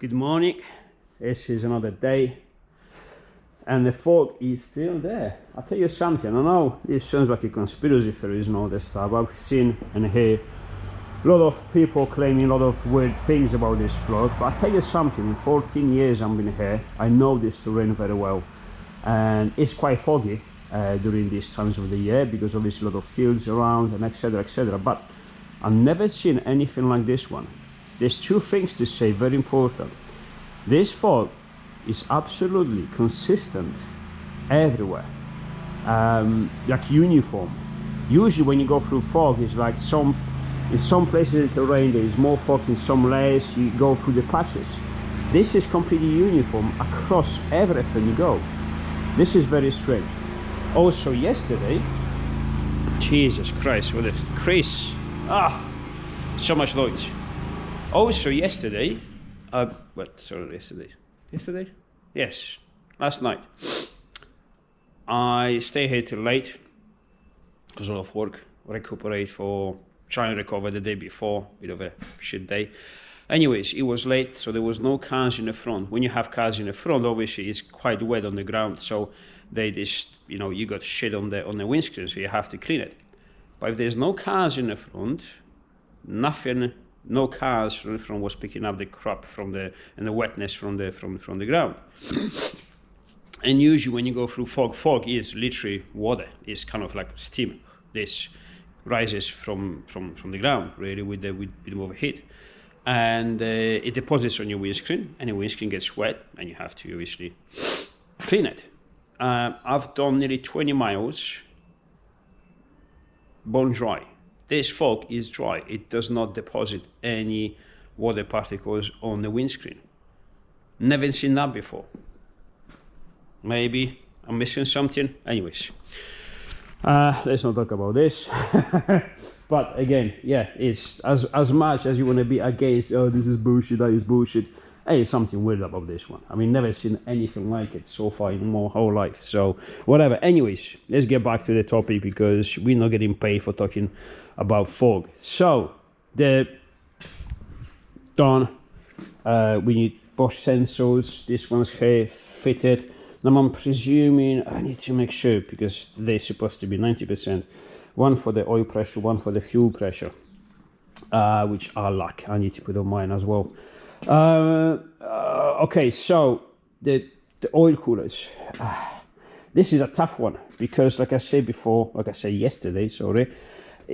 Good morning. This is another day and the fog is still there. I'll tell you something, I know this sounds like a conspiracy theory and all this stuff. I've seen and heard a lot of people claiming a lot of weird things about this flood, but I'll tell you something, in 14 years I've been here, I know this terrain very well, and it's quite foggy during these times of the year because obviously a lot of fields around and etc, but I've never seen anything like this one. There's two things to say, very important. This fog is absolutely consistent everywhere, like uniform. Usually when you go through fog, it's like in some places in the terrain there is more fog, in some layers you go through the patches. This is completely uniform across everything you go. This is very strange. Also yesterday, Jesus Christ, what a Chris, so much noise. Also yesterday, yesterday? Yes, last night. I stay here till late because a lot of work, recuperate for, try and recover the day before, bit of a shit day. Anyways, it was late, so there was no cars in the front. When you have cars in the front, obviously it's quite wet on the ground, so they just, you know, you got shit on the windscreen, so you have to clean it. But if there's no cars in the front, nothing, no cars from the front was picking up the crap from the wetness from the ground. And usually when you go through fog is literally water. It's kind of like steam. This rises from the ground really with a bit of heat, and it deposits on your windscreen, and your windscreen gets wet, and you have to obviously clean it. I've done nearly 20 miles bone dry. This fog is dry. It does not deposit any water particles on the windscreen. Never seen that before. Maybe I'm missing something. Anyways, let's not talk about this. But again, yeah, it's as much as you want to be against, oh, this is bullshit, that is bullshit. Hey, something weird about this one. I mean, never seen anything like it so far in my whole life. So whatever. Anyways, let's get back to the topic because we're not getting paid for talking about fog. So the done. We need Bosch sensors. This one's here fitted. Now I'm presuming I need to make sure because they're supposed to be 90%. One for the oil pressure, one for the fuel pressure, which I lack. I need to put on mine as well. Okay, so the oil coolers. This is a tough one because, like I said before, like I said yesterday, sorry.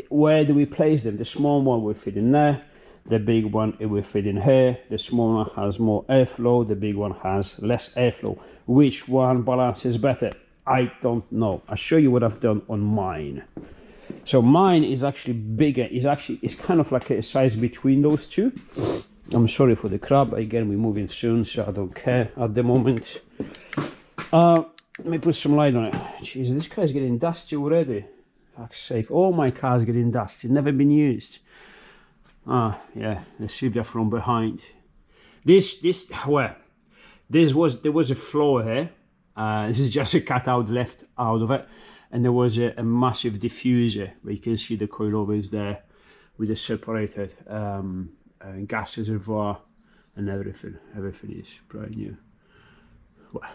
Where do we place them? The small one will fit in there. The big one, it will fit in here. The small one has more airflow. The big one has less airflow. Which one balances better? I don't know. I'll show you what I've done on mine. So mine is actually bigger. It's kind of like a size between those two. I'm sorry for the crap. Again, we're moving soon, so I don't care at the moment. Let me put some light on it. Jesus, this car's getting dusty already. Fuck's sake. All my cars getting dusty. Never been used. Yeah. Let's see if they're from behind. There was a floor here. This is just a cutout left out of it, and there was a massive diffuser where you can see the coilovers there with the separated gas reservoir and everything. Everything is brand new. Well,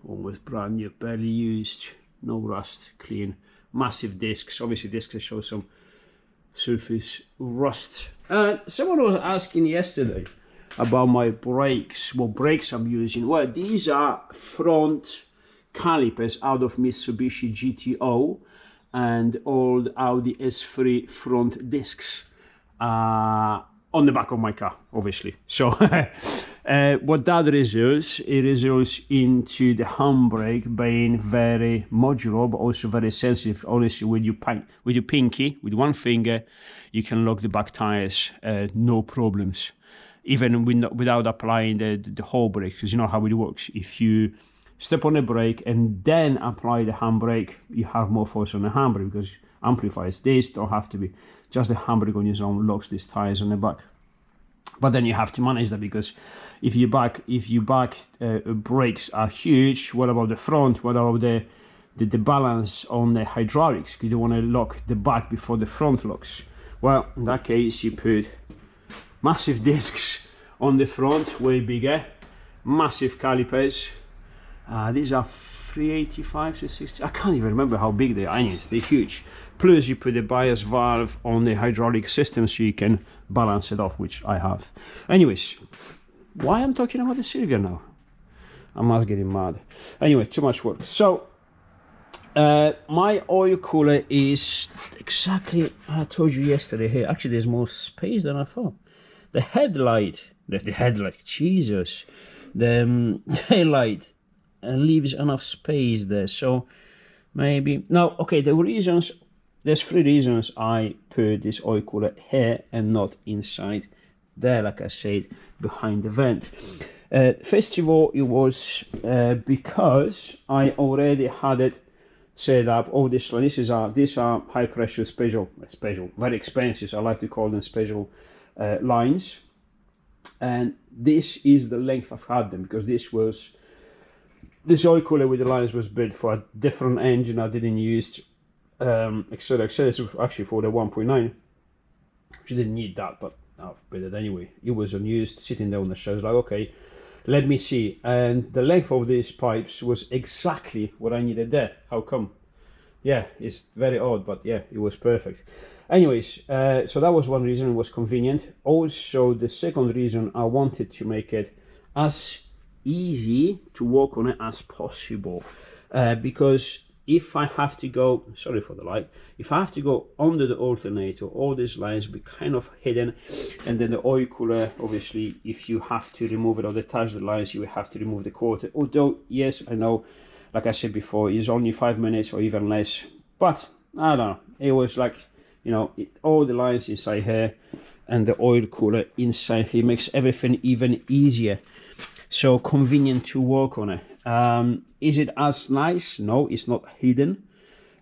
almost brand new, barely used, no rust, clean. Massive discs. Obviously, discs that show some surface rust. Someone was asking yesterday about my brakes, what brakes I'm using. Well, these are front calipers out of Mitsubishi GTO and old Audi S3 front discs on the back of my car, obviously. So what that results, it results into the handbrake being very modular but also very sensitive. Honestly, with your pinky, with one finger, you can lock the back tires, no problems, even without applying the whole brake, because you know how it works. If you step on the brake and then apply the handbrake, you have more force on the handbrake because amplifies this. Don't have to be just the handbrake on its own locks these tires on the back. But then you have to manage that because if you back brakes are huge, what about the front? What about the balance on the hydraulics? You don't want to lock the back before the front locks. Well, in that case, you put massive discs On the front, way bigger, massive calipers. These are 385 to 60. I can't even remember how big they are. Anyways, they're huge. Plus you put the bias valve on the hydraulic system so you can balance it off, which I have. Anyways, why I'm talking about the Silvia now? I must get him mad. Anyway, too much work. So my oil cooler is exactly, I told you yesterday here. Actually, there's more space than I thought. The headlight, the headlight, Jesus, the taillight leaves enough space there. So maybe, now, okay, the reasons, there's 3 reasons I put this oil cooler here and not inside there, like I said, behind the vent. First of all, it was because I already had it set up. All these are high pressure special, very expensive. I like to call them special lines, and this is the length I've had them, because this oil cooler with the lines was built for a different engine I didn't use, etc. This was actually for the 1.9, which didn't need that, but I've built it anyway. It was unused, sitting there on the shelf. I was like, okay, let me see. And the length of these pipes was exactly what I needed there. How come? Yeah, it's very odd, but yeah, it was perfect. Anyways, so that was one reason. It was convenient. Also, the second reason, I wanted to make it as easy to work on it as possible, because if I have to go, sorry for the light, if I have to go under the alternator, all these lines will be kind of hidden, and then the oil cooler, obviously, if you have to remove it or detach the lines, you will have to remove the quarter. Although, yes, I know, like I said before, it's only 5 minutes or even less, but I don't know, it was like, you know, all the lines inside here and the oil cooler inside here makes everything even easier. So convenient to work on it. Is it as nice? No, it's not hidden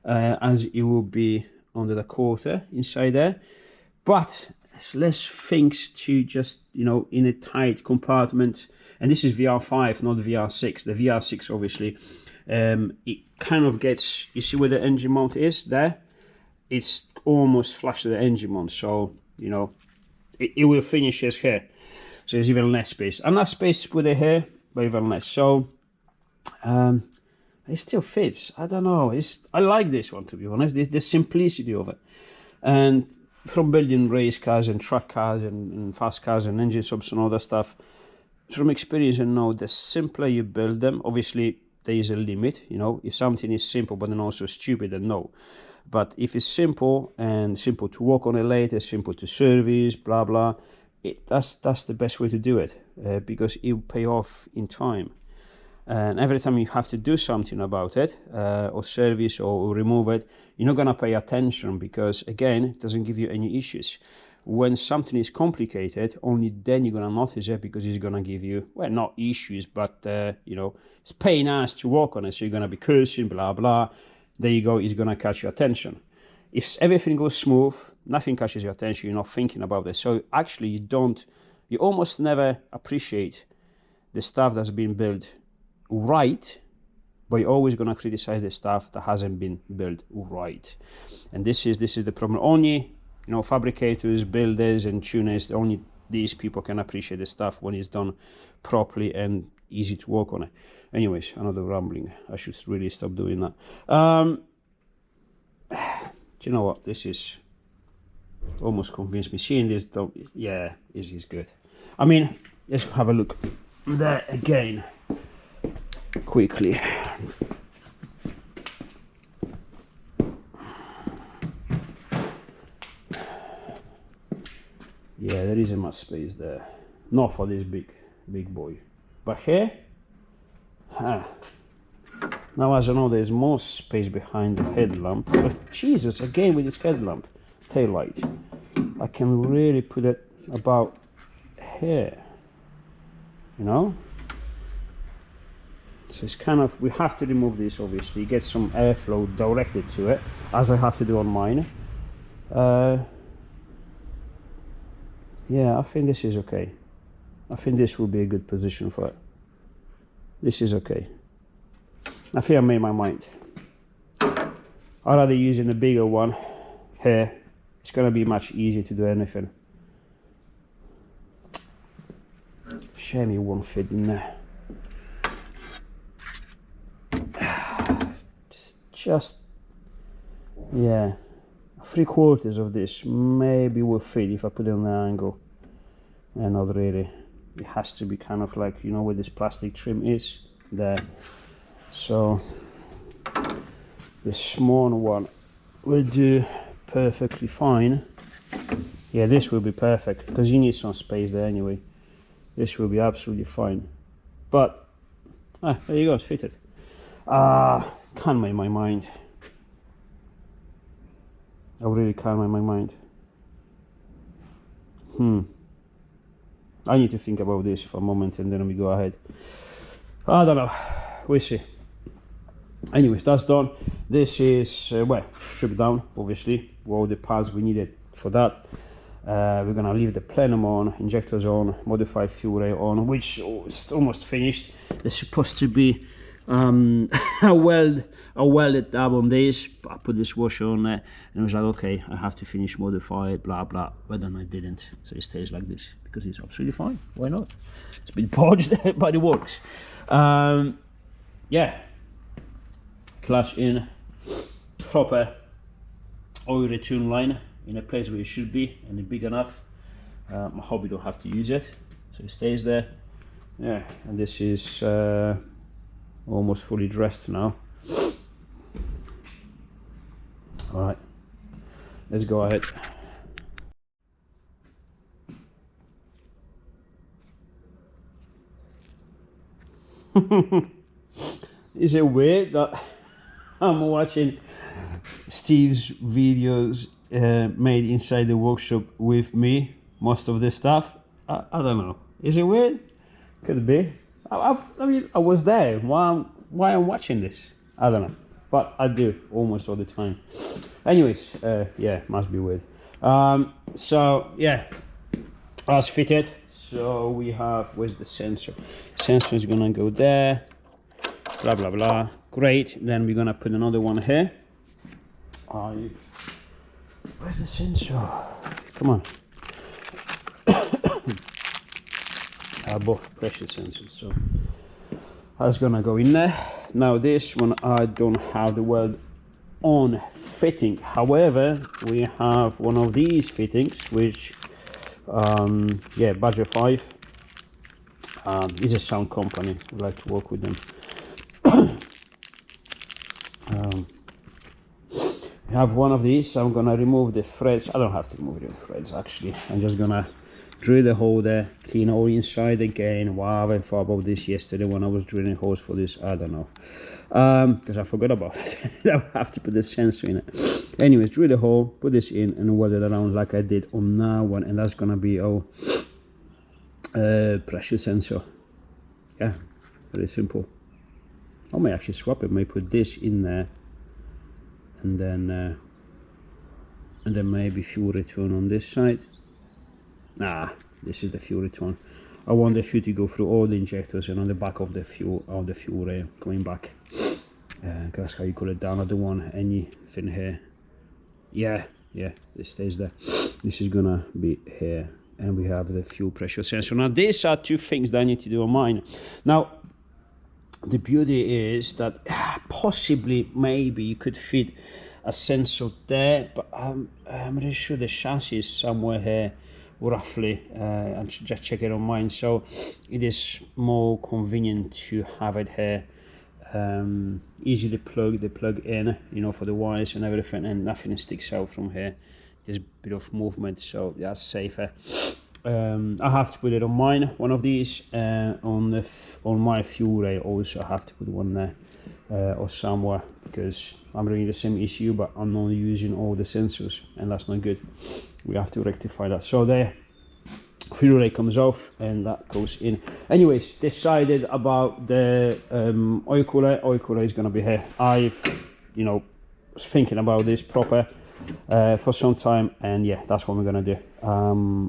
as it will be under the quarter inside there, but there's less things to just, you know, in a tight compartment. And this is VR5, not VR6. The VR6, obviously, it kind of gets, you see where the engine mount is there? It's almost flush to the engine mount, so, you know, it will finish as here. So there's even less space. Enough space to put it here, but even less. So it still fits. I don't know. I like this one, to be honest. The simplicity of it. And from building race cars and truck cars and fast cars and engine subs and all that stuff, from experience, I know the simpler you build them, obviously there is a limit. You know, if something is simple but then also stupid, then no. But if it's simple and simple to work on it later, simple to service, blah blah, that's the best way to do it, because it will pay off in time. And every time you have to do something about it, or service or remove it, you're not gonna pay attention, because again, it doesn't give you any issues. When something is complicated, only then you're gonna notice it, because it's gonna give you, well, not issues, but you know, it's paying us to work on it. So you're gonna be cursing, blah blah. There you go, it's gonna catch your attention. If everything goes smooth, nothing catches your attention, you're not thinking about it. So actually you almost never appreciate the stuff that's been built right, but you're always gonna criticize the stuff that hasn't been built right. And this is the problem. Only, you know, fabricators, builders and tuners, only these people can appreciate the stuff when it's done properly and easy to work on it. Anyways, another rambling. I should really stop doing that. Do you know what? This is almost convinced me. Seeing this, yeah, this is good. I mean, let's have a look there again quickly. Yeah, there isn't much space there. Not for this big boy. But here, now as I know, there's more space behind the headlamp. But Jesus, again with this headlamp, tail light, I can really put it about here, you know? So it's kind of, we have to remove this, obviously, get some airflow directed to it, as I have to do on mine. Yeah, I think this is okay. I think this will be a good position for it. This is okay. I think I made my mind. I'd rather using a bigger one here. It's gonna be much easier to do anything. shame it won't fit in there. It's just, yeah, 3/4 of this maybe will fit if I put it on an angle. And not really. It has to be kind of like, you know, where this plastic trim is there. So the small one will do perfectly fine. Yeah, this will be perfect because you need some space there anyway. This will be absolutely fine. But there you go, it's fitted. Can't make my mind. I really can't make my mind. I need to think about this for a moment and then we go ahead. I don't know, we'll see. Anyways, that's done. This is, well, stripped down, obviously, with all the parts we needed for that. We're gonna leave the plenum on, injectors on, modified fuel rail on, which is almost finished. There's supposed to be a welded tab on this. I put this washer on there and I was like, okay, I have to finish modify it, blah blah, but then I didn't, so it stays like this because it's absolutely fine. Why not? It's been podged but it works. Yeah, clutch in, proper oil return line in a place where it should be and it's big enough. I hope we don't have to use it, so it stays there. Yeah, and this is almost fully dressed now. All right, let's go ahead. Is it weird that I'm watching Steve's videos made inside the workshop with me, most of the stuff? I don't know. Is it weird? Could be. I mean, I was there. Why I'm watching this? I don't know. But I do almost all the time. Anyways, yeah, must be weird. So yeah, that's fitted. So we have, where's the sensor? Sensor is gonna go there. Blah blah blah. Great. Then we're gonna put another one here. Where's the sensor? Come on. Both pressure sensors, so that's gonna go in there. Now this one I don't have the weld on fitting, however we have one of these fittings which yeah, Badger 5 is a sound company. We like to work with them. We have one of these. I'm gonna remove the threads. I don't have to remove the threads actually. I'm just gonna drill the hole there, clean all inside again. Wow, I thought about this yesterday when I was drilling holes for this. I don't know, because I forgot about it. I have to put the sensor in it. Anyways, drill the hole, put this in and weld it around like I did on that one, and that's gonna be our pressure sensor. Yeah, very simple. I may actually swap it, may put this in there and then maybe fuel return on this side. Nah, this is the fuel return. I want the fuel to go through all the injectors and on the back of the fuel rail going back. That's how you cool it down. I don't want anything here. Yeah, this stays there. This is gonna be here, and we have the fuel pressure sensor. Now these are two things that I need to do on mine. Now the beauty is that possibly maybe you could fit a sensor there, but I'm really sure the chassis is somewhere here roughly, and just check it on mine, so it is more convenient to have it here. Easily plug in, you know, for the wires and everything, and nothing sticks out from here. There's a bit of movement, so that's safer. I have to put it on mine, one of these, on my fuel rail also I have to put one there, or somewhere, because I'm running the same issue but I'm not using all the sensors, and that's not good. We have to rectify that. So there, fuel rail comes off and that goes in. Anyways, decided about the oil cooler. Oil cooler is going to be here. I've, you know, was thinking about this proper for some time, and yeah, that's what we're going to do.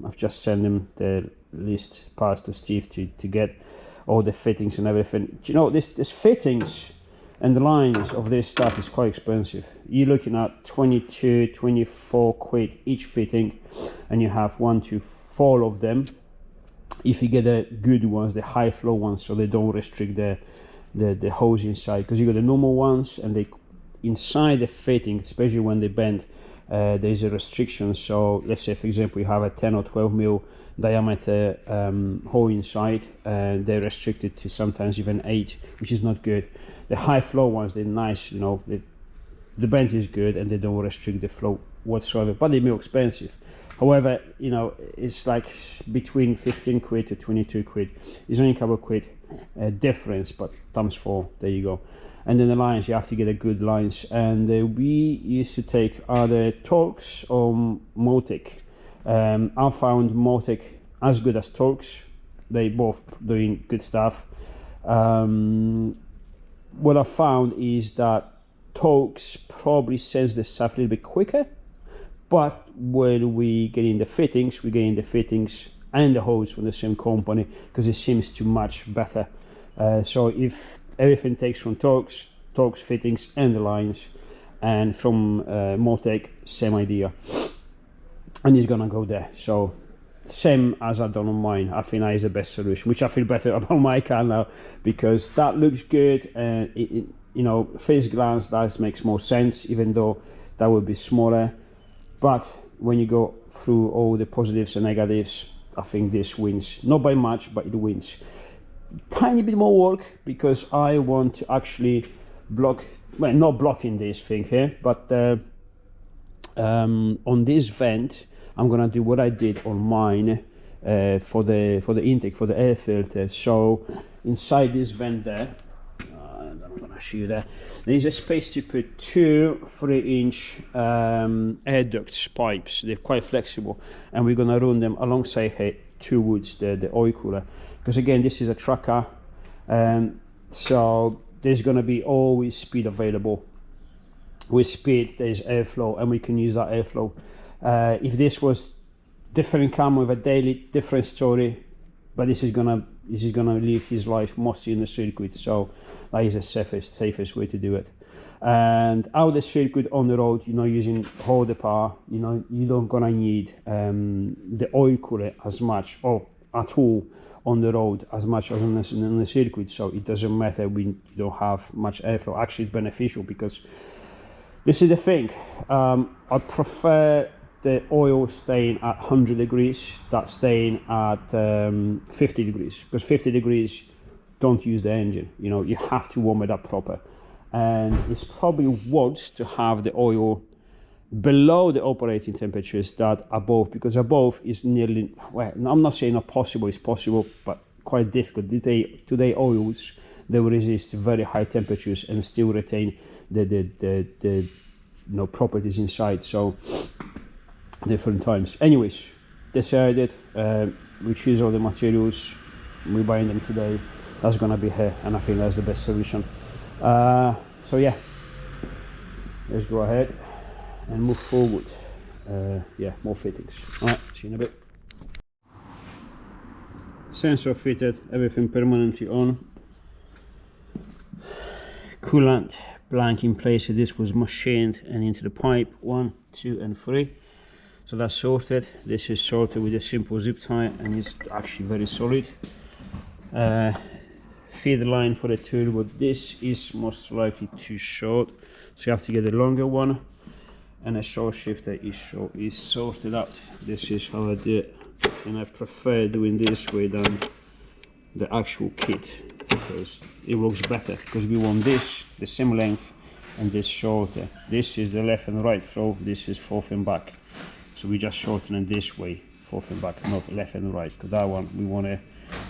I've just sent him the list parts to Steve to get all the fittings and everything. Do you know, this fittings and the lines of this stuff is quite expensive. You're looking at 22, 24 quid each fitting, and you have 1 to 4 of them. if you get the good ones, the high flow ones, so they don't restrict the hose inside, because you got the normal ones and they inside the fitting, especially when they bend, there's a restriction. So let's say for example you have a 10 or 12 mil diameter hole inside, and they're restricted to sometimes even 8, which is not good. The high flow ones, they're nice, you know, the bend is good and they don't restrict the flow whatsoever, but they're more expensive. However, you know, it's like between 15 quid to 22 quid. It's only a couple of quid difference, but times 4, there you go. And then the lines, you have to get a good lines. And we used to take either Torx or Motic. I found Motic as good as Torx. They both doing good stuff. What I found is that Torx probably sends the stuff a little bit quicker, but when we get in the fittings, we get in the fittings and the hose from the same company, because it seems to match better. So if everything takes from Torx fittings and the lines, and from Motec, same idea, and it's gonna go there. So same as I done on mine. I think that is the best solution, which I feel better about my car now, because that looks good, and you know, first glance that makes more sense, even though that would be smaller. But when you go through all the positives and negatives, I think this wins. Not by much, but it wins. Tiny bit more work, because I want to actually block, well, not blocking this thing here, but on this vent I'm gonna do what I did on mine for the intake, for the air filter. So inside this vent there, and I'm gonna show you there is a space to put 2 3-inch air ducts pipes. They're quite flexible, and we're gonna run them alongside here towards the oil cooler, because again this is a tracker, so there's gonna be always speed available. With speed there's airflow, and we can use that airflow. If this was different cam with a daily, different story, but this is gonna live his life mostly in the circuit, so that is the safest way to do it. And out the circuit on the road, you know, using all the power, you know, you don't gonna need the oil cooler as much or at all on the road as much as on the circuit. So it doesn't matter when you don't have much airflow. Actually it's beneficial, because this is the thing, I prefer the oil staying at 100 degrees than staying at 50 degrees, because 50 degrees don't use the engine, you know, you have to warm it up proper. And it's probably worse to have the oil below the operating temperatures than above, because above is nearly, well, I'm not saying not possible, it's possible, but quite difficult. Today oils, they will resist very high temperatures and still retain the you know, properties inside. So different times. Anyways, decided we choose all the materials, we buying them today. That's gonna be here, and I think that's the best solution. So yeah, let's go ahead and move forward. Yeah, more fittings. All right, see you in a bit. Sensor fitted, everything permanently on. Coolant blank in place. This was machined and into the pipe 1, 2 and 3. So that's sorted. This is sorted with a simple zip tie, and it's actually very solid. Feed line for the turbo, this is most likely too short, so you have to get a longer one, and a short shifter is sorted out. This is how I do it, and I prefer doing this way than the actual kit, because it works better, because we want this the same length and this shorter. This is the left and right throw, this is forth and back, so we just shorten it this way, forth and back, not left and right, because that one we want it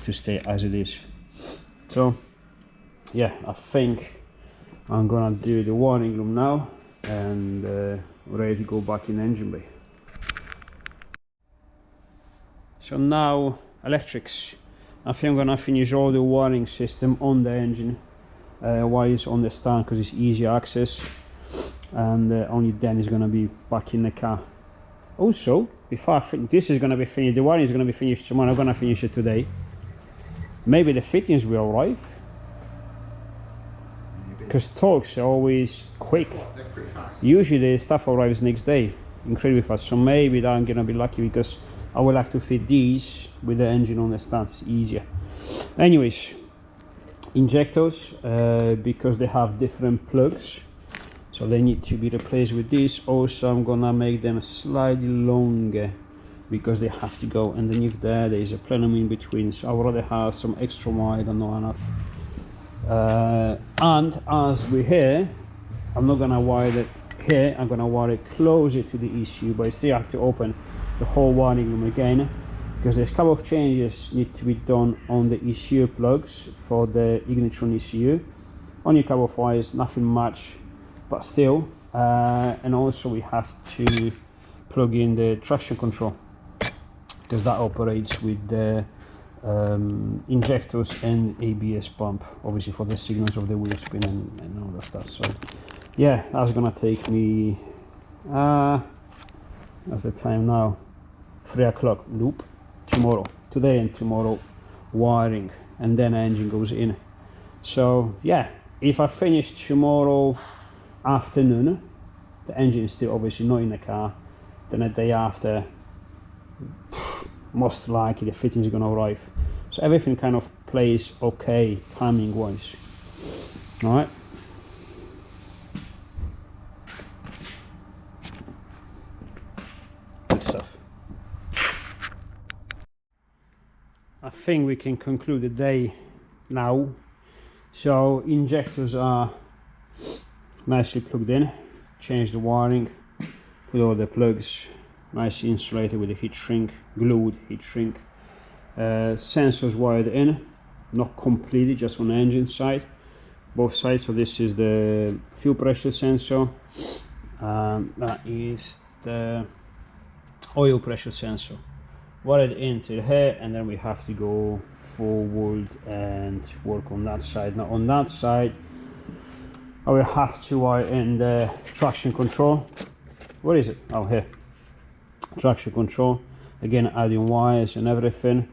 to stay as it is. So yeah, I think I'm gonna do the warning room now, and ready to go back in engine bay. So now electrics. I think I'm gonna finish all the wiring system on the engine while it's on the stand, because it's easy access, and only then it's gonna be back in the car. Also, if I think this is gonna be finished, the wiring is gonna be finished tomorrow, I'm gonna finish it today. Maybe the fittings will arrive, because Torx are always quick. They're pretty fast. Usually the stuff arrives next day, incredibly fast. So maybe I'm gonna be lucky, because I would like to fit these with the engine on the stand, it's easier. Anyways, injectors, because they have different plugs, so they need to be replaced with this. Also, I'm gonna make them slightly longer because they have to go underneath there. There is a plenum in between, so I would rather have some extra wide and not enough. And as we're here, I'm not gonna wire it here, I'm gonna wire it closer to the ECU, but I still have to open the whole wiring room again, because there's a couple of changes need to be done on the ECU plugs for the Ignitron ECU. Only a couple of wires, nothing much, but still. And also we have to plug in the traction control, because that operates with the injectors and ABS pump, obviously for the signals of the wheel spin and all that stuff. So yeah, that's gonna take me, that's the time now, 3 o'clock, nope, tomorrow, today and tomorrow wiring, and then engine goes in. So yeah, if I finish tomorrow afternoon, the engine is still obviously not in the car, then a day after, most likely the fitting is going to arrive. So everything kind of plays okay timing wise. All right. Good stuff. I think we can conclude the day now. So injectors are nicely plugged in, change the wiring, put all the plugs, nicely insulated with a heat shrink, glued heat shrink. Sensors wired in, not completely, just on the engine side, both sides. So this is the fuel pressure sensor, that is the oil pressure sensor, wired into here, and then we have to go forward and work on that side. Now on that side I will have to wire in the traction control. Where is it? Oh, here. Traction control, again adding wires and everything,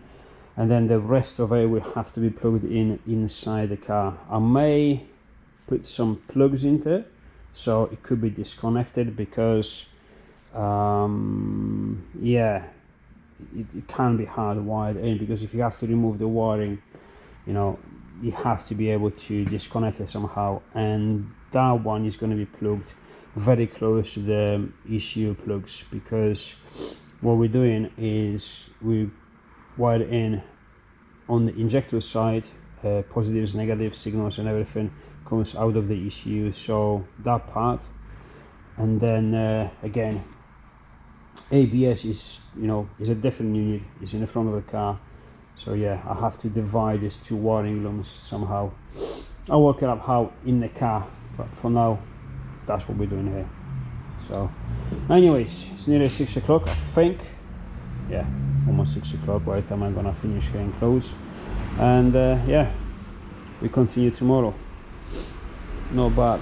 and then the rest of it will have to be plugged in inside the car. I may put some plugs into it, so it could be disconnected, because yeah, it can be hard wired in, because if you have to remove the wiring, you know, you have to be able to disconnect it somehow, and that one is going to be plugged very close to the ECU plugs, because what we're doing is we wire in on the injector side, positives, negative signals and everything comes out of the ECU, so that part. And then again, ABS is, you know, is a different unit, it's in the front of the car. So yeah, I have to divide these two wiring looms somehow. I'll work it up how in the car, but for now that's what we're doing here. So anyways, it's nearly 6 o'clock, I think. Yeah, almost 6 o'clock by the time I'm gonna finish here and close. And yeah, we continue tomorrow. Not bad.